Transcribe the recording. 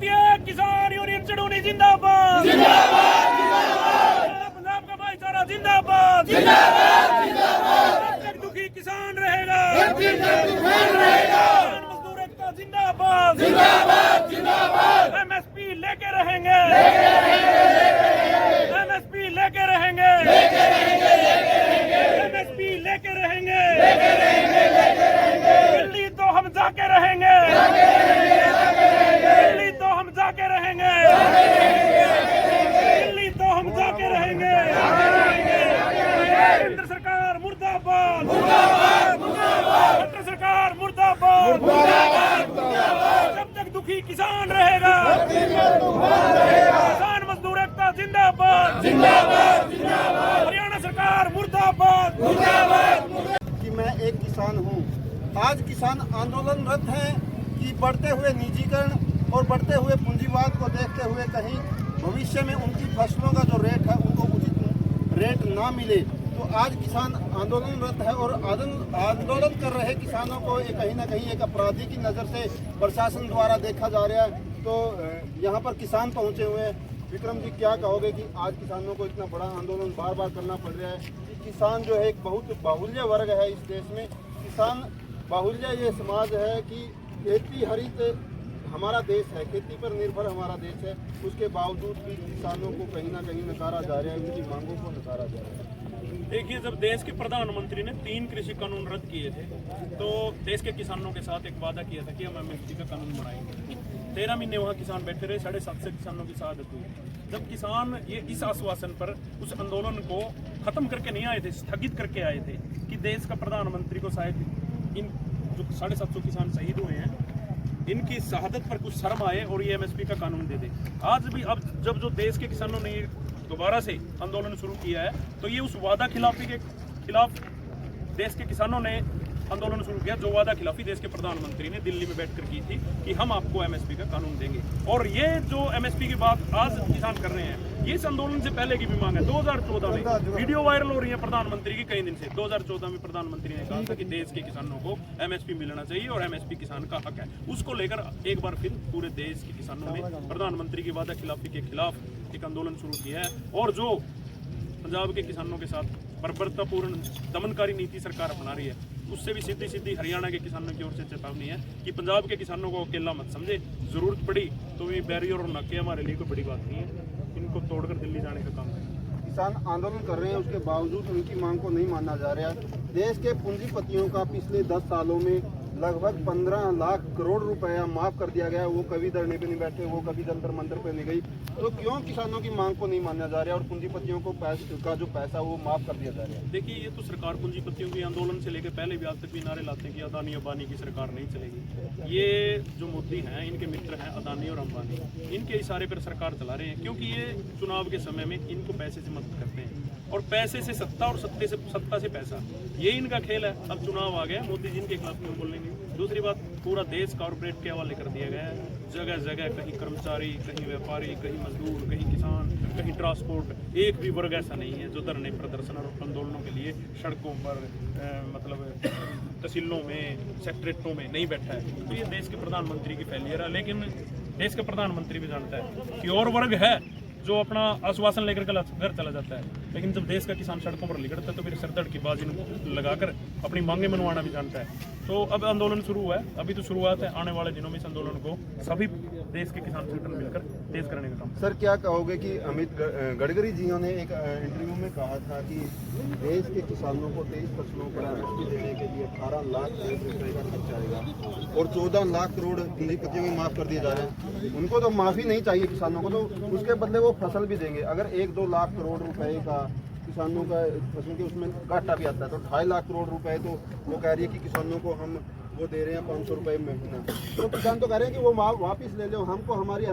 भारतीय किसान यूनियन चढ़ूनी जिंदाबाद, पंजाब का भाईचारा जिंदाबाद, जब तक दुखी किसान रहेगा, मजदूर एकता जिंदाबाद, एमएसपी लेके रहेंगे, एमएसपी लेके रहेंगे, एमएसपी लेके रहेंगे, दिल्ली तो हम जाके रहेंगे, दिल्ली तो हम जाके रहेंगे, दिल्ली तो हम जाके रहेंगे। केंद्र सरकार मुर्दाबाद, केंद्र सरकार मुर्दाबाद, जब तक दुखी किसान रहेगा, किसान मजदूर एकता जिंदाबाद, हरियाणा सरकार मुर्दाबाद। कि मैं एक किसान हूँ। आज किसान आंदोलनरत हैं कि बढ़ते हुए निजीकरण और बढ़ते हुए पूंजीवाद को देखते हुए कहीं भविष्य में उनकी फसलों का जो रेट है उनको उचित रेट ना मिले, तो आज किसान आंदोलनरत है और आंदोलन कर रहे किसानों को कहीं ना कहीं एक अपराधी की नज़र से प्रशासन द्वारा देखा जा रहा है। तो यहाँ पर किसान पहुँचे हुए हैं। विक्रम जी, क्या कहोगे कि आज किसानों को इतना बड़ा आंदोलन बार बार करना पड़ रहा है कि किसान जो है एक बहुत बाहुल्य वर्ग है इस देश में। किसान बाहुल्य ये समाज है कि खेती हरित हमारा देश है, खेती पर निर्भर हमारा देश है, उसके बावजूद भी किसानों को कहीं ना कहीं नकारा जा रहा है, उनकी मांगों को नकारा जा रहा है। देखिए, जब देश के प्रधानमंत्री ने 3 कृषि कानून रद्द किए थे तो देश के किसानों के साथ एक वादा किया था कि हम एमएसपी का कानून बनाएंगे। 13 महीने वहाँ किसान बैठे रहे, 750 किसानों की शहादत हुई। जब किसान ये इस आश्वासन पर उस आंदोलन को खत्म करके नहीं आए थे, स्थगित करके आए थे कि देश का प्रधानमंत्री को शायद इन जो 750 किसान शहीद हुए हैं इनकी शहादत पर कुछ शर्म आए और ये एमएसपी का कानून दे दे। आज भी अब जब जो देश के किसानों ने दोबारा से आंदोलन शुरू किया है तो ये उस वादा खिलाफी के खिलाफ देश के किसानों ने आंदोलन शुरू किया जो वादा खिलाफी देश के प्रधानमंत्री ने दिल्ली में बैठकर की थी कि हम आपको एमएसपी का कानून देंगे। और ये जो एमएसपी की बात आज किसान कर रहे हैं, ये इस आंदोलन से पहले की भी मांग है। 2014 में वीडियो वायरल हो रही है प्रधानमंत्री की कई दिन से। 2014 में प्रधानमंत्री ने कहा था कि देश के किसानों को एमएसपी मिलना चाहिए और एमएसपी किसान का हक है। उसको लेकर एक बार फिर पूरे देश के किसानों ने प्रधानमंत्री की वादा खिलाफी के खिलाफ एक आंदोलन शुरू किया है। और जो पंजाब के किसानों के साथ बर्बरतापूर्ण दमनकारी नीति सरकार अपना रही है, उससे भी सीधी सीधी हरियाणा के किसानों की ओर से चेतावनी है कि पंजाब के किसानों को अकेला मत समझे, जरूरत पड़ी तो ये बैरियर और नाके हमारे लिए कोई बड़ी बात नहीं है, इनको तोड़कर दिल्ली जाने का काम है। किसान आंदोलन कर रहे हैं, उसके बावजूद उनकी मांग को नहीं माना जा रहा है। देश के पूंजीपतियों का पिछले 10 सालों में लगभग 15 लाख करोड़ रुपया माफ कर दिया गया। वो कभी धरने पे नहीं बैठे, वो कभी जंतर मंतर पे नहीं गई, तो क्यों किसानों की मांग को नहीं माना जा रहा है और पूंजीपतियों को का जो पैसा वो माफ कर दिया जा रहा है? देखिए, ये तो सरकार पूंजीपतियों के आंदोलन से लेकर पहले भी आज तक भी नारे लाते हैं कि अदानी अंबानी की सरकार नहीं चलेगी। ये जो मोदी हैं, इनके मित्र हैं अदानी और अंबानी, इनके इशारे पर सरकार चला रहे हैं क्योंकि ये चुनाव के समय में इनको पैसे से मदद करते हैं और पैसे से सत्ता और सत्ता से पैसा, ये इनका खेल है। अब चुनाव आ गया, मोदी जी इनके खिलाफ क्यों बोलेंगे? दूसरी बात, पूरा देश कॉर्पोरेट के हवाले कर दिया गया है। जगह जगह कहीं कर्मचारी, कहीं व्यापारी, कहीं मजदूर, कहीं किसान, कहीं ट्रांसपोर्ट, एक भी वर्ग ऐसा नहीं है जो धरने प्रदर्शन और आंदोलनों के लिए सड़कों पर मतलब तहसीलों में, सेक्रेटरीटों में नहीं बैठा है। तो ये देश के प्रधानमंत्री की फेलियर है। लेकिन देश का प्रधानमंत्री भी जानता है कि और वर्ग है जो अपना आश्वासन लेकर घर चला जाता है, लेकिन जब देश का किसान सड़कों पर निकलता है तो फिर सरदर्द की बाजी लगाकर अपनी मांगे मनवाना भी जानता है। तो अब आंदोलन शुरू हुआ है, अभी तो शुरुआत है। आने वाले दिनों में इस आंदोलन को सभी देश के किसान संगठन मिलकर तेज करने का काम। सर, क्या कहोगे कि अमित गडकरी जी ने एक इंटरव्यू में कहा था कि देश के किसानों को 23 फसलों पर एमएसपी देने के लिए 18 लाख करोड़ रुपए का खर्च आएगा और 14 लाख करोड़ पूंजीपतियों में माफ कर दिए जा रहे हैं। उनको तो माफी नहीं चाहिए किसानों को, तो उसके बदले वो फसल भी देंगे। अगर 1-2 लाख करोड़ रुपए का किसानों का फसल के उसमें घाटा भी आता है तो 2.5 लाख करोड़ रुपए तो वो कह रही है कि किसानों को हम वो दे रहे हैं 500 रुपए महीना। तो किसान तो कह रहे हैं कि वो वापिस ले लो, हमको हमारी